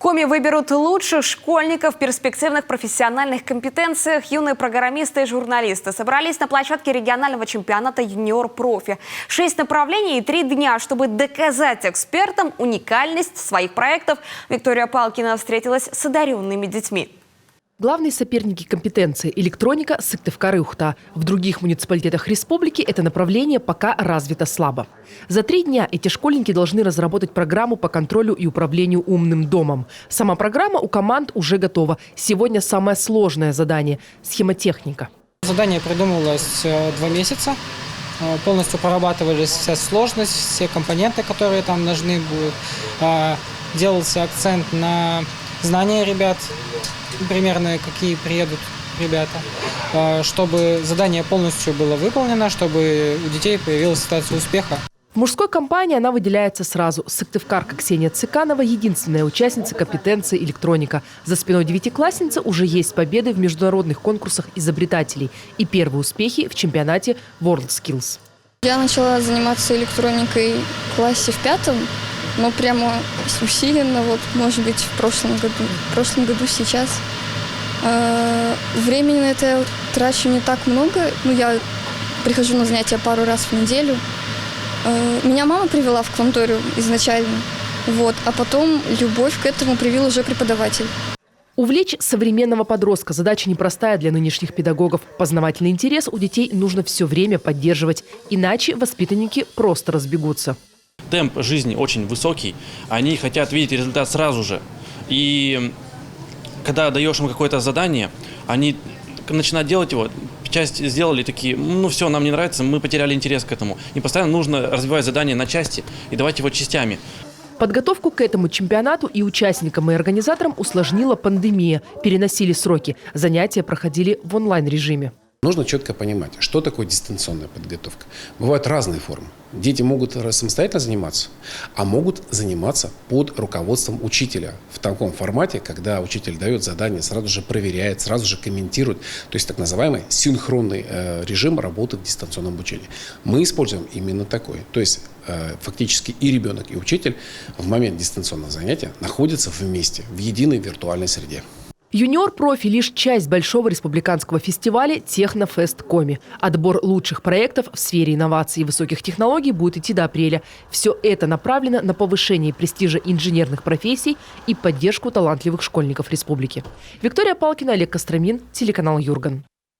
Коми выберут лучших школьников в перспективных профессиональных компетенциях. Юные программисты и журналисты собрались на площадке регионального чемпионата «Юниор-профи». 6 направлений и 3 дня, чтобы доказать экспертам уникальность своих проектов. Виктория Палкина встретилась с одаренными детьми. Главные соперники компетенции – электроника, Сыктывкар и Ухта. В других муниципалитетах республики это направление пока развито слабо. За 3 дня эти школьники должны разработать программу по контролю и управлению умным домом. Сама программа у команд уже готова. Сегодня самое сложное задание – схемотехника. Задание придумывалось 2 месяца. Полностью прорабатывались вся сложность, все компоненты, которые там нужны будут. Делался акцент на знания ребят, примерно какие приедут ребята, чтобы задание полностью было выполнено, чтобы у детей появилась ситуация успеха. В мужской компании она выделяется сразу. Сыктывкарка Ксения Цыканова – единственная участница компетенции электроника. За спиной 9-классницы уже есть победы в международных конкурсах изобретателей и первые успехи в чемпионате WorldSkills. Я начала заниматься электроникой в классе в 5, но прямо усиленно, может быть, в прошлом году, сейчас. Времени на это я трачу не так много. Я прихожу на занятия пару раз в неделю. Меня мама привела в кванторию изначально, а потом любовь к этому привил уже преподаватель. Увлечь современного подростка – задача непростая для нынешних педагогов. Познавательный интерес у детей нужно все время поддерживать, иначе воспитанники просто разбегутся. Темп жизни очень высокий, они хотят видеть результат сразу же. И когда даешь им какое-то задание, они начинают делать его, часть сделали, такие, все, нам не нравится, мы потеряли интерес к этому. И постоянно нужно развивать задание на части и давать его частями. Подготовку к этому чемпионату и участникам, и организаторам усложнила пандемия. Переносили сроки. Занятия проходили в онлайн-режиме. Нужно четко понимать, что такое дистанционная подготовка. Бывают разные формы. Дети могут самостоятельно заниматься, а могут заниматься под руководством учителя. В таком формате, когда учитель дает задание, сразу же проверяет, сразу же комментирует. То есть так называемый синхронный режим работы в дистанционном обучении. Мы используем именно такой. То есть фактически и ребенок, и учитель в момент дистанционного занятия находятся вместе, в единой виртуальной среде. «Юниор-профи» – лишь часть большого республиканского фестиваля «Технофест Коми». Отбор лучших проектов в сфере инноваций и высоких технологий будет идти до апреля. Все это направлено на повышение престижа инженерных профессий и поддержку талантливых школьников республики. Виктория Палкина, Олег Костромин, телеканал «Юрган».